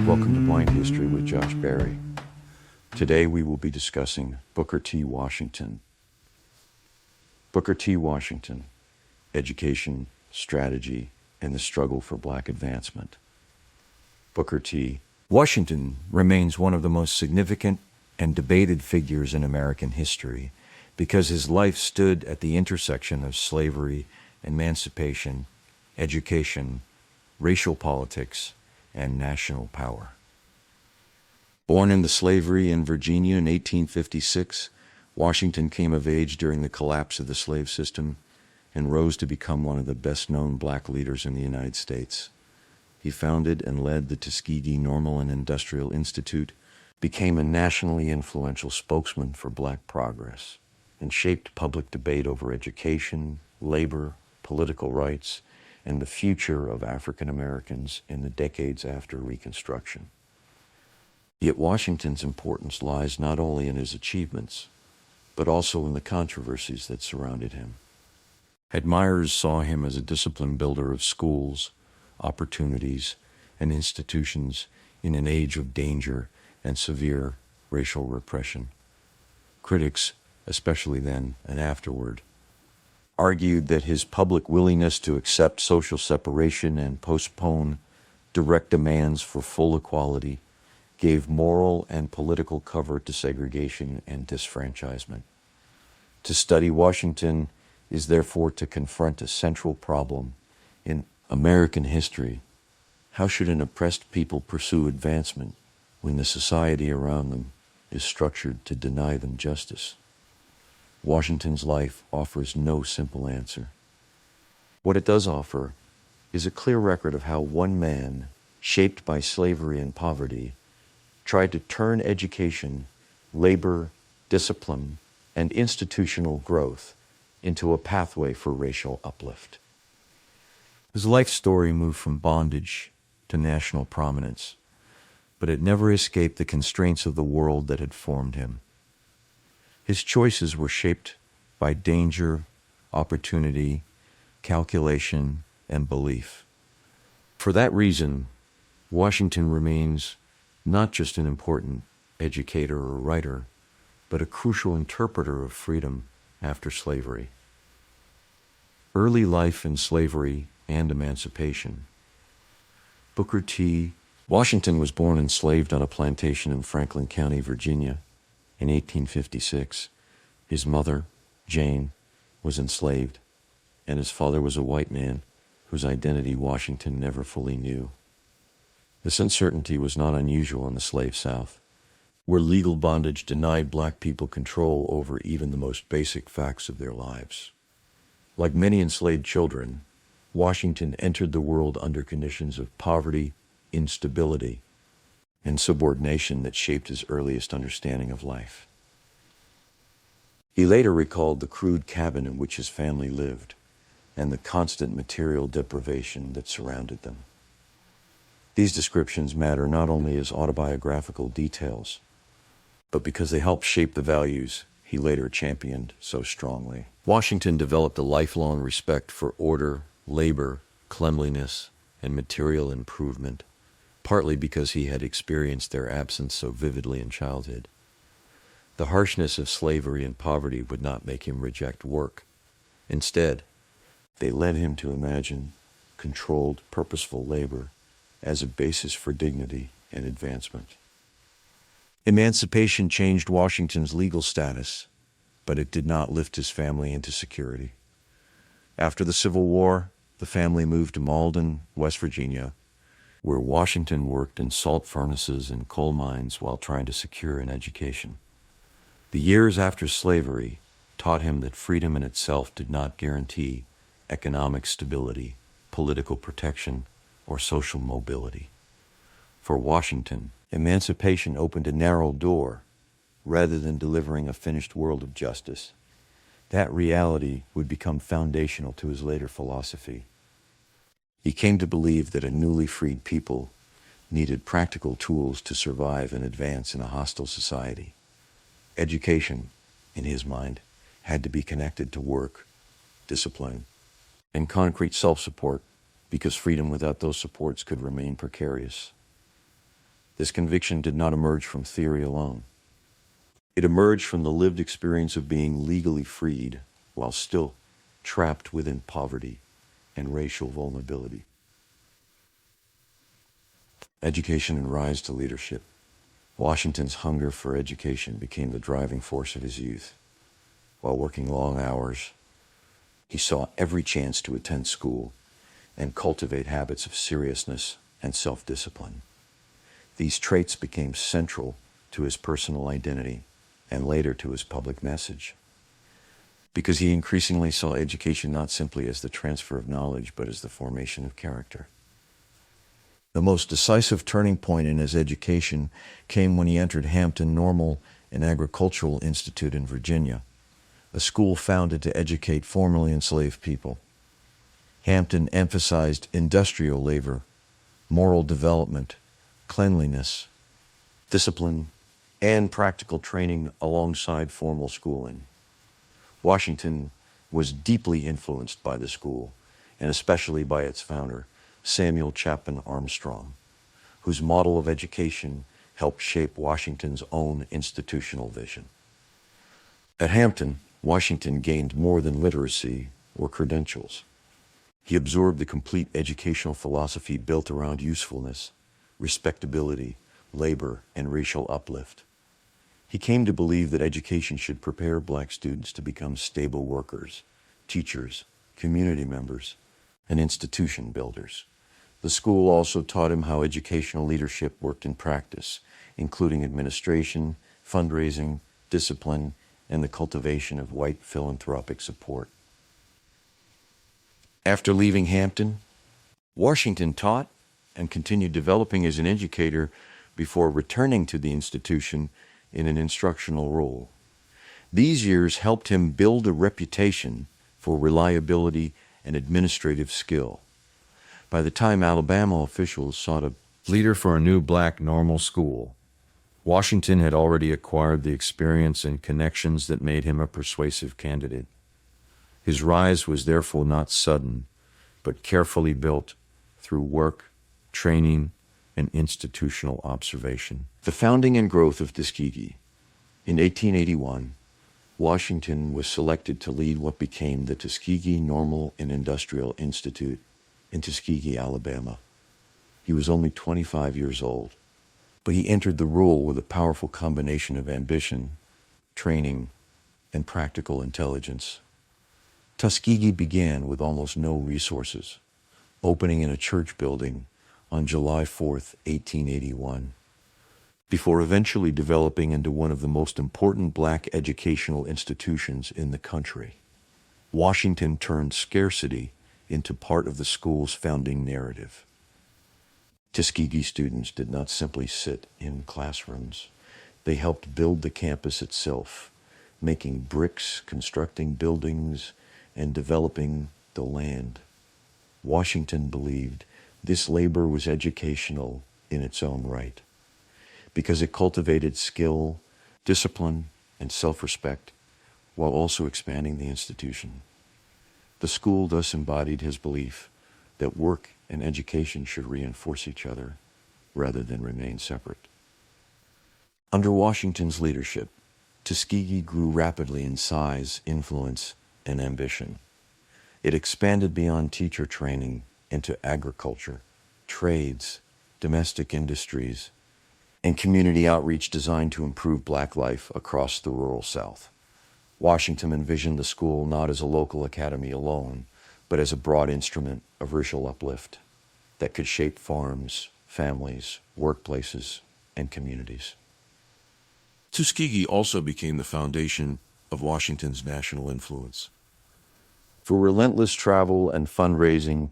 Welcome to Blind History with Josh Barry. Today we will be discussing Booker T. Washington. Booker T. Washington, Education, Strategy, and the Struggle for Black Advancement. Booker T. Washington remains one of the most significant and debated figures in American history because his life stood at the intersection of slavery, emancipation, education, racial politics, and national power. Born into slavery in Virginia in 1856, Washington came of age during the collapse of the slave system and rose to become one of the best-known black leaders in the United States. He founded and led the Tuskegee Normal and Industrial Institute, became a nationally influential spokesman for black progress, and shaped public debate over education, labor, political rights, and the future of African Americans in the decades after Reconstruction. Yet Washington's importance lies not only in his achievements, but also in the controversies that surrounded him. Admirers saw him as a disciplined builder of schools, opportunities, and institutions in an age of danger and severe racial repression. Critics, especially then and afterward, argued that his public willingness to accept social separation and postpone direct demands for full equality gave moral and political cover to segregation and disfranchisement. To study Washington is therefore to confront a central problem in American history. How should an oppressed people pursue advancement when the society around them is structured to deny them justice? Washington's life offers no simple answer. What it does offer is a clear record of how one man, shaped by slavery and poverty, tried to turn education, labor, discipline, and institutional growth into a pathway for racial uplift. His life story moved from bondage to national prominence, but it never escaped the constraints of the world that had formed him. His choices were shaped by danger, opportunity, calculation, and belief. For that reason, Washington remains not just an important educator or writer, but a crucial interpreter of freedom after slavery. Early life in slavery and emancipation. Booker T. Washington was born enslaved on a plantation in Franklin County, Virginia, in 1856. His mother, Jane, was enslaved, and his father was a white man whose identity Washington never fully knew. This uncertainty was not unusual in the slave South, where legal bondage denied black people control over even the most basic facts of their lives. Like many enslaved children, Washington entered the world under conditions of poverty, instability, and subordination that shaped his earliest understanding of life. He later recalled the crude cabin in which his family lived and the constant material deprivation that surrounded them. These descriptions matter not only as autobiographical details, but because they help shape the values he later championed so strongly. Washington developed a lifelong respect for order, labor, cleanliness, and material improvement, partly because he had experienced their absence so vividly in childhood. The harshness of slavery and poverty would not make him reject work. Instead, they led him to imagine controlled, purposeful labor as a basis for dignity and advancement. Emancipation changed Washington's legal status, but it did not lift his family into security. After the Civil War, the family moved to Malden, West Virginia, where Washington worked in salt furnaces and coal mines while trying to secure an education. The years after slavery taught him that freedom in itself did not guarantee economic stability, political protection, or social mobility. For Washington, emancipation opened a narrow door rather than delivering a finished world of justice. That reality would become foundational to his later philosophy. He came to believe that a newly freed people needed practical tools to survive and advance in a hostile society. Education, in his mind, had to be connected to work, discipline, and concrete self-support, because freedom without those supports could remain precarious. This conviction did not emerge from theory alone. It emerged from the lived experience of being legally freed while still trapped within poverty and racial vulnerability. Education and rise to leadership. Washington's hunger for education became the driving force of his youth. While working long hours, he saw every chance to attend school and cultivate habits of seriousness and self-discipline. These traits became central to his personal identity and later to his public message, because he increasingly saw education not simply as the transfer of knowledge, but as the formation of character. The most decisive turning point in his education came when he entered Hampton Normal and Agricultural Institute in Virginia, a school founded to educate formerly enslaved people. Hampton emphasized industrial labor, moral development, cleanliness, discipline, and practical training alongside formal schooling. Washington was deeply influenced by the school, and especially by its founder, Samuel Chapman Armstrong, whose model of education helped shape Washington's own institutional vision. At Hampton, Washington gained more than literacy or credentials. He absorbed the complete educational philosophy built around usefulness, respectability, labor, and racial uplift. He came to believe that education should prepare black students to become stable workers, teachers, community members, and institution builders. The school also taught him how educational leadership worked in practice, including administration, fundraising, discipline, and the cultivation of white philanthropic support. After leaving Hampton, Washington taught and continued developing as an educator before returning to the institution in an instructional role. These years helped him build a reputation for reliability and administrative skill. By the time Alabama officials sought a leader for a new black normal school, Washington had already acquired the experience and connections that made him a persuasive candidate. His rise was therefore not sudden, but carefully built through work, training, and institutional observation. The founding and growth of Tuskegee. In 1881, Washington was selected to lead what became the Tuskegee Normal and Industrial Institute in Tuskegee, Alabama. He was only 25 years old, but he entered the role with a powerful combination of ambition, training, and practical intelligence. Tuskegee began with almost no resources, opening in a church building on July 4th, 1881, before eventually developing into one of the most important black educational institutions in the country. Washington turned scarcity into part of the school's founding narrative. Tuskegee students did not simply sit in classrooms. They helped build the campus itself, making bricks, constructing buildings, and developing the land. Washington believed this labor was educational in its own right, because it cultivated skill, discipline, and self-respect, while also expanding the institution. The school thus embodied his belief that work and education should reinforce each other rather than remain separate. Under Washington's leadership, Tuskegee grew rapidly in size, influence, and ambition. It expanded beyond teacher training into agriculture, trades, domestic industries, and community outreach designed to improve black life across the rural South. Washington envisioned the school not as a local academy alone, but as a broad instrument of racial uplift that could shape farms, families, workplaces, and communities. Tuskegee also became the foundation of Washington's national influence. Through relentless travel and fundraising,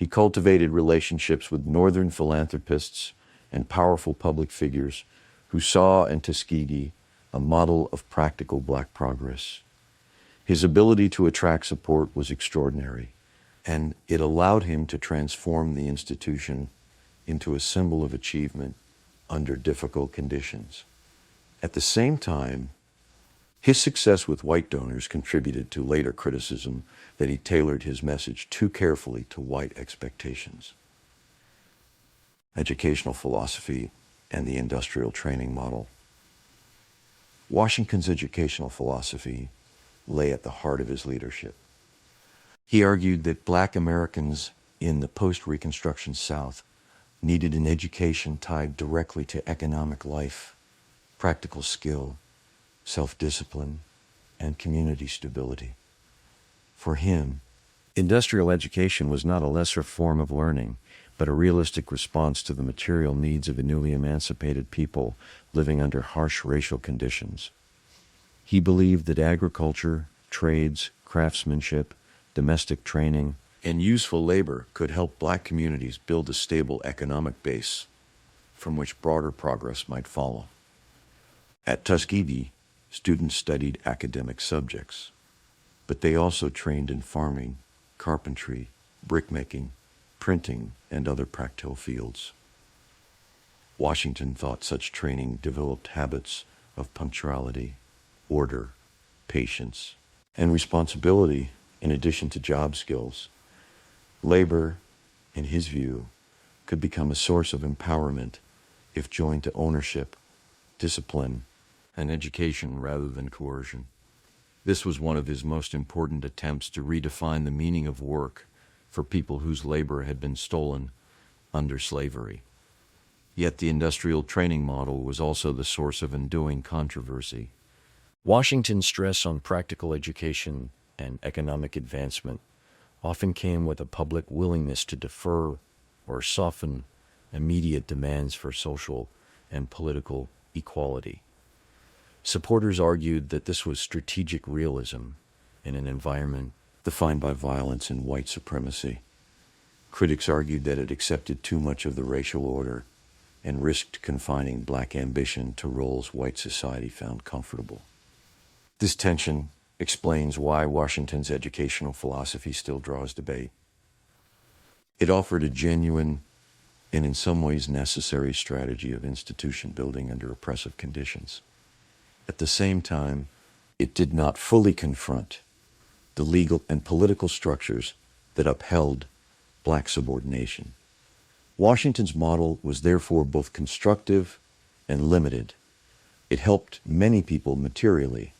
he cultivated relationships with northern philanthropists and powerful public figures who saw in Tuskegee a model of practical black progress. His ability to attract support was extraordinary, and it allowed him to transform the institution into a symbol of achievement under difficult conditions. At the same time, his success with white donors contributed to later criticism that he tailored his message too carefully to white expectations. Educational philosophy and the industrial training model. Washington's educational philosophy lay at the heart of his leadership. He argued that Black Americans in the post-Reconstruction South needed an education tied directly to economic life, practical skill, self-discipline, and community stability. For him, industrial education was not a lesser form of learning, but a realistic response to the material needs of a newly emancipated people living under harsh racial conditions. He believed that agriculture, trades, craftsmanship, domestic training, and useful labor could help Black communities build a stable economic base from which broader progress might follow. At Tuskegee, students studied academic subjects, but they also trained in farming, carpentry, brickmaking, printing, and other practical fields. Washington thought such training developed habits of punctuality, order, patience, and responsibility in addition to job skills. Labor, in his view, could become a source of empowerment if joined to ownership, discipline, and education rather than coercion. This was one of his most important attempts to redefine the meaning of work for people whose labor had been stolen under slavery. Yet the industrial training model was also the source of enduring controversy. Washington's stress on practical education and economic advancement often came with a public willingness to defer or soften immediate demands for social and political equality. Supporters argued that this was strategic realism in an environment defined by violence and white supremacy. Critics argued that it accepted too much of the racial order and risked confining Black ambition to roles white society found comfortable. This tension explains why Washington's educational philosophy still draws debate. It offered a genuine and in some ways necessary strategy of institution building under oppressive conditions. At the same time, it did not fully confront the legal and political structures that upheld Black subordination. Washington's model was therefore both constructive and limited. It helped many people materially,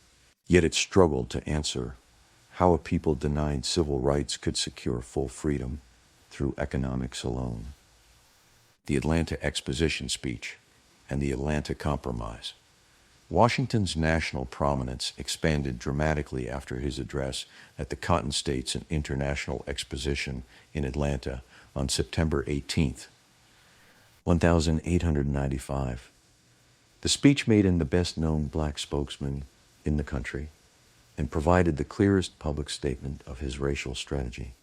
yet it struggled to answer how a people denied civil rights could secure full freedom through economics alone. The Atlanta Exposition Speech and the Atlanta Compromise. Washington's national prominence expanded dramatically after his address at the Cotton States and International Exposition in Atlanta on September 18, 1895. The speech made him the best-known Black spokesman in the country and provided the clearest public statement of his racial strategy.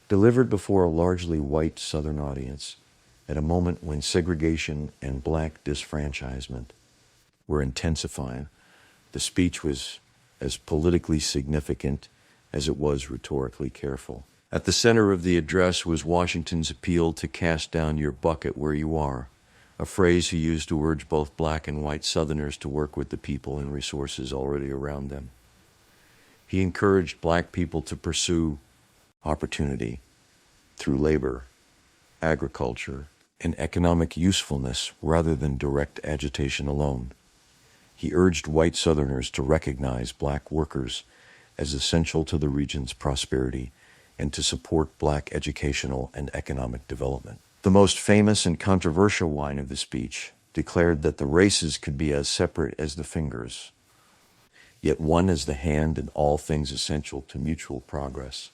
Delivered before a largely white Southern audience at a moment when segregation and Black disfranchisement were intensifying, the speech was as politically significant as it was rhetorically careful. At the center of the address was Washington's appeal to cast down your bucket where you are, a phrase he used to urge both Black and white Southerners to work with the people and resources already around them. He encouraged Black people to pursue opportunity through labor, agriculture, and economic usefulness rather than direct agitation alone. He urged white Southerners to recognize Black workers as essential to the region's prosperity and to support Black educational and economic development. The most famous and controversial line of the speech declared that the races could be as separate as the fingers, yet one as the hand in all things essential to mutual progress.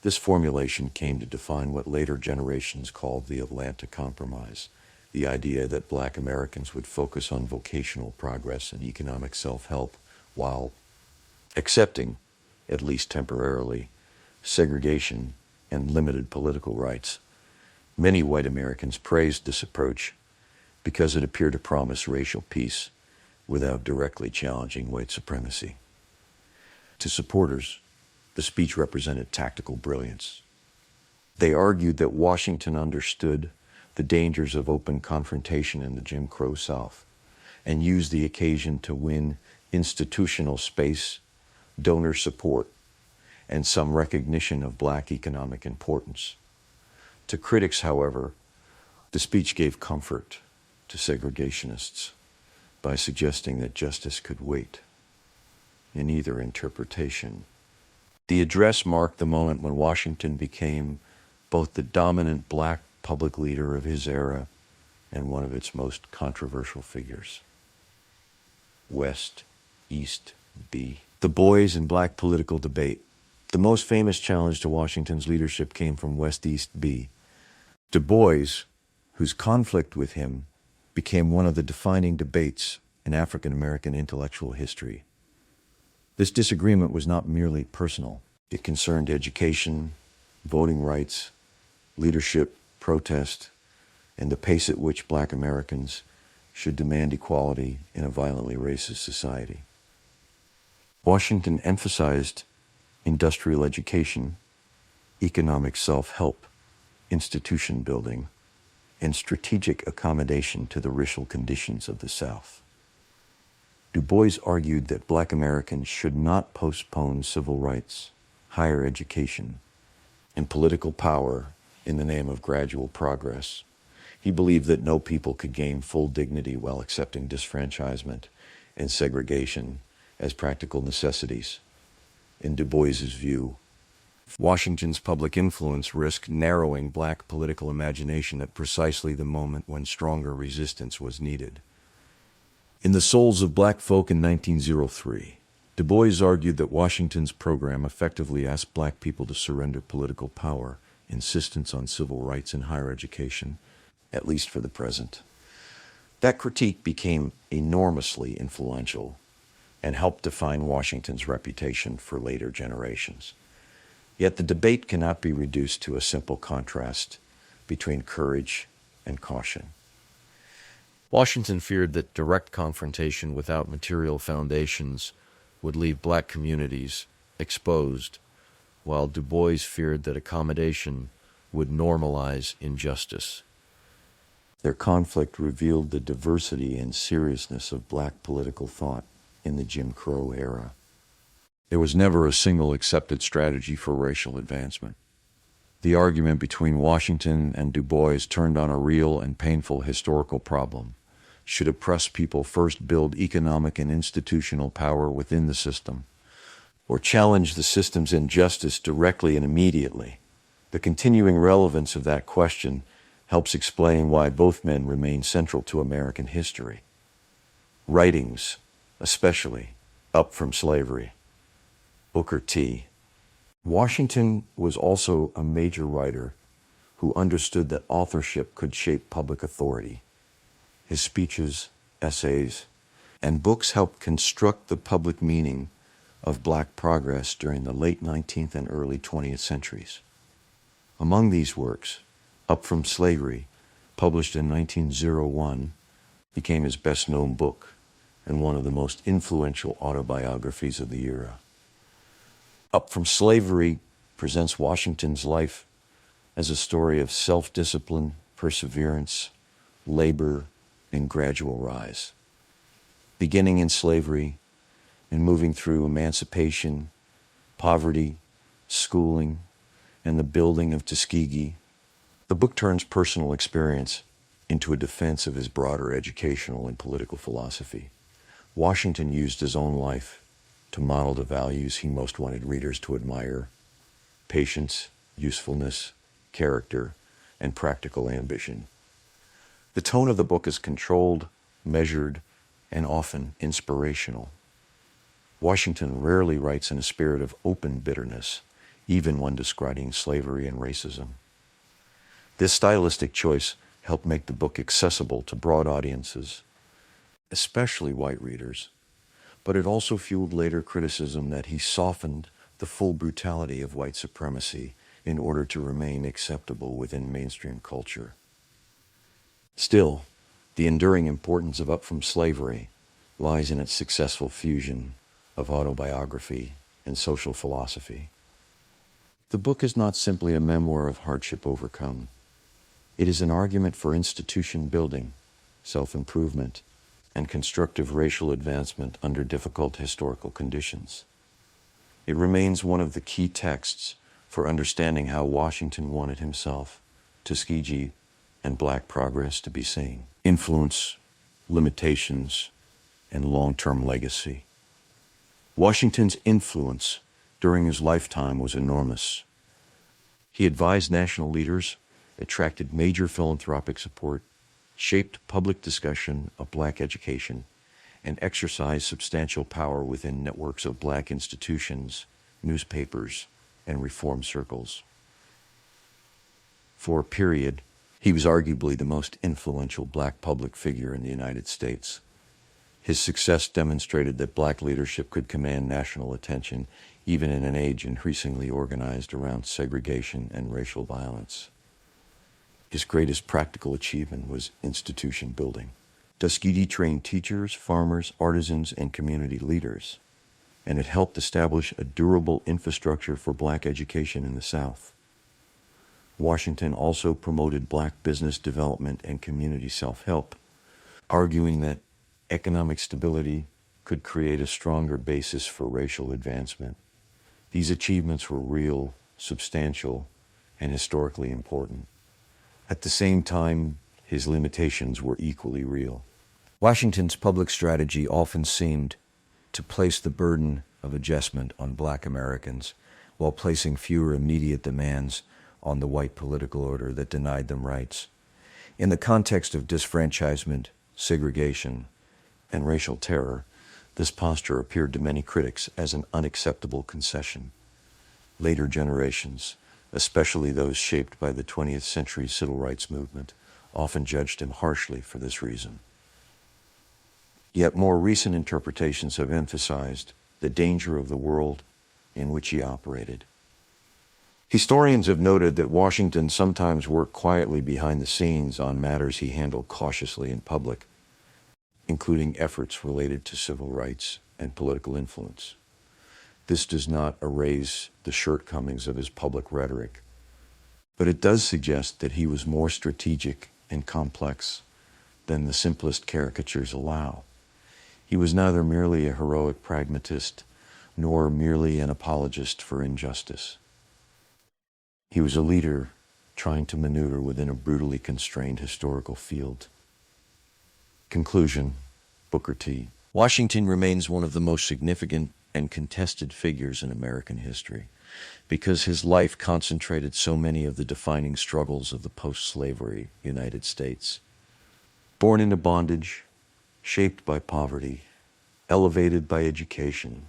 This formulation came to define what later generations called the Atlanta Compromise, the idea that Black Americans would focus on vocational progress and economic self-help while accepting, at least temporarily, segregation and limited political rights. Many white Americans praised this approach because it appeared to promise racial peace without directly challenging white supremacy. To supporters, the speech represented tactical brilliance. They argued that Washington understood the dangers of open confrontation in the Jim Crow South and used the occasion to win institutional space, donor support, and some recognition of Black economic importance. To critics, however, the speech gave comfort to to segregationists by suggesting that justice could wait in either interpretation. The address marked the moment when Washington became both the dominant black public leader of his era and one of its most controversial figures. West, East, B. The boys in black political debate. The most famous challenge to Washington's leadership came from West-East B. Du Bois, whose conflict with him became one of the defining debates in African American intellectual history. This disagreement was not merely personal. It concerned education, voting rights, leadership, protest, and the pace at which black Americans should demand equality in a violently racist society. Washington emphasized industrial education, economic self-help, institution building, and strategic accommodation to the racial conditions of the South. Du Bois argued that black Americans should not postpone civil rights, higher education, and political power in the name of gradual progress. He believed that no people could gain full dignity while accepting disfranchisement and segregation as practical necessities. In Du Bois's view, Washington's public influence risked narrowing black political imagination at precisely the moment when stronger resistance was needed. In The Souls of Black Folk in 1903, Du Bois argued that Washington's program effectively asked black people to surrender political power, insistence on civil rights and higher education, at least for the present. That critique became enormously influential and helped define Washington's reputation for later generations. Yet the debate cannot be reduced to a simple contrast between courage and caution. Washington feared that direct confrontation without material foundations would leave black communities exposed, while Du Bois feared that accommodation would normalize injustice. Their conflict revealed the diversity and seriousness of black political thought in the Jim Crow era. There was never a single accepted strategy for racial advancement. The argument between Washington and Du Bois turned on a real and painful historical problem. Should oppressed people first build economic and institutional power within the system, or challenge the system's injustice directly and immediately? The continuing relevance of that question helps explain why both men remain central to American history. Writings, especially Up from Slavery, Booker T. Washington was also a major writer who understood that authorship could shape public authority. His speeches, essays, and books helped construct the public meaning of black progress during the late 19th and early 20th centuries. Among these works, Up from Slavery, published in 1901, became his best-known book and one of the most influential autobiographies of the era. Up from Slavery presents Washington's life as a story of self-discipline, perseverance, labor, and gradual rise. Beginning in slavery and moving through emancipation, poverty, schooling, and the building of Tuskegee, the book turns personal experience into a defense of his broader educational and political philosophy. Washington used his own life to model the values he most wanted readers to admire: patience, usefulness, character, and practical ambition. The tone of the book is controlled, measured, and often inspirational. Washington rarely writes in a spirit of open bitterness, even when describing slavery and racism. This stylistic choice helped make the book accessible to broad audiences, especially white readers, but it also fueled later criticism that he softened the full brutality of white supremacy in order to remain acceptable within mainstream culture. Still, the enduring importance of Up from Slavery lies in its successful fusion of autobiography and social philosophy. The book is not simply a memoir of hardship overcome. It is an argument for institution building, self-improvement, and constructive racial advancement under difficult historical conditions. It remains one of the key texts for understanding how Washington wanted himself, Tuskegee, and black progress to be seen. influence, limitations, and long-term legacy. Washington's influence during his lifetime was enormous. He advised national leaders, attracted major philanthropic support, shaped public discussion of black education, and exercised substantial power within networks of black institutions, newspapers, and reform circles. For a period, he was arguably the most influential black public figure in the United States. His success demonstrated that black leadership could command national attention, even in an age increasingly organized around segregation and racial violence. His greatest practical achievement was institution building. Tuskegee trained teachers, farmers, artisans, and community leaders, and it helped establish a durable infrastructure for black education in the South. Washington also promoted black business development and community self-help, arguing that economic stability could create a stronger basis for racial advancement. These achievements were real, substantial, and historically important. At the same time, his limitations were equally real. Washington's public strategy often seemed to place the burden of adjustment on black Americans while placing fewer immediate demands on the white political order that denied them rights. In the context of disfranchisement, segregation, and racial terror, this posture appeared to many critics as an unacceptable concession. Later generations, especially those shaped by the 20th century civil rights movement, often judged him harshly for this reason. Yet more recent interpretations have emphasized the danger of the world in which he operated. Historians have noted that Washington sometimes worked quietly behind the scenes on matters he handled cautiously in public, including efforts related to civil rights and political influence. This does not erase the shortcomings of his public rhetoric, but it does suggest that he was more strategic and complex than the simplest caricatures allow. He was neither merely a heroic pragmatist nor merely an apologist for injustice. He was a leader trying to maneuver within a brutally constrained historical field. Conclusion, Booker T. Washington remains one of the most significant and contested figures in American history because his life concentrated so many of the defining struggles of the post-slavery United States. Born into bondage, shaped by poverty, elevated by education,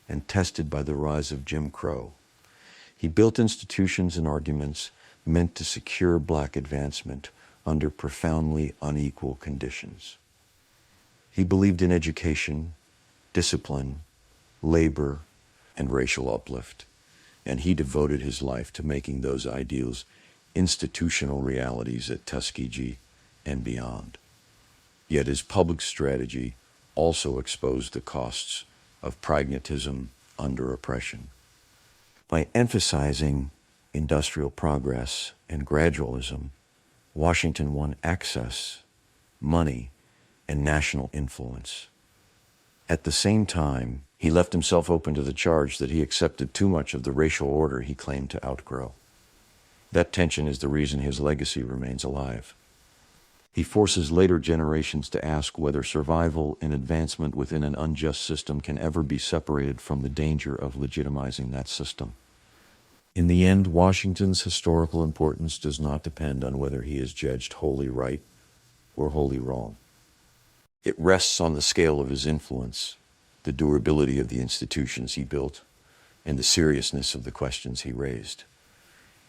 and tested by the rise of Jim Crow, he built institutions and arguments meant to secure black advancement under profoundly unequal conditions. He believed in education, discipline, labor, and racial uplift, and he devoted his life to making those ideals institutional realities at Tuskegee and beyond. Yet his public strategy also exposed the costs of pragmatism under oppression. By emphasizing industrial progress and gradualism, Washington won access, money, and national influence. At the same time, he left himself open to the charge that he accepted too much of the racial order he claimed to outgrow. That tension is the reason his legacy remains alive. He forces later generations to ask whether survival and advancement within an unjust system can ever be separated from the danger of legitimizing that system. In the end, Washington's historical importance does not depend on whether he is judged wholly right or wholly wrong. It rests on the scale of his influence, the durability of the institutions he built, and the seriousness of the questions he raised.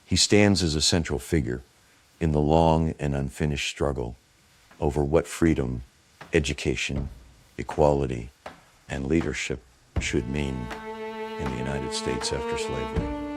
He stands as a central figure in the long and unfinished struggle over what freedom, education, equality, and leadership should mean in the United States after slavery.